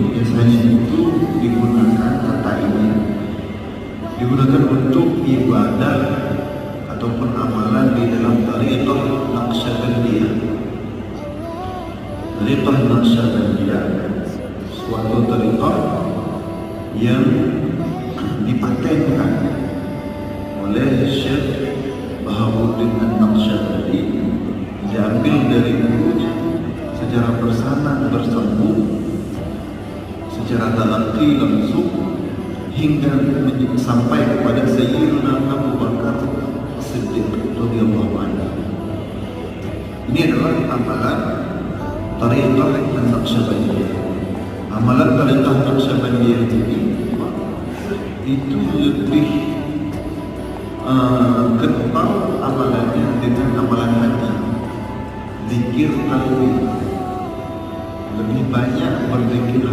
biasanya itu digunakan kata ini digunakan untuk ibadah ataupun amalan di dalam tariqah Naqsyabandiyah. Tariqah Naqsyabandiyah suatu tariqah yang dipatenkan oleh Syekh Bahabuddin An-Naqsyabandi, diambil dari bukunya secara bersama bersambung, secara talaqi langsung hingga sampai kepada Sayyidina Abu Bakar Siddiq radhiyallahu anhu. Ini adalah amalan tariqah An-Naqsyabandiyah. Amalan tariqah Naqsyabandiyah ini itu lebih kental amalannya dengan amalan hati, zikir qalbi, lebih banyak berzikir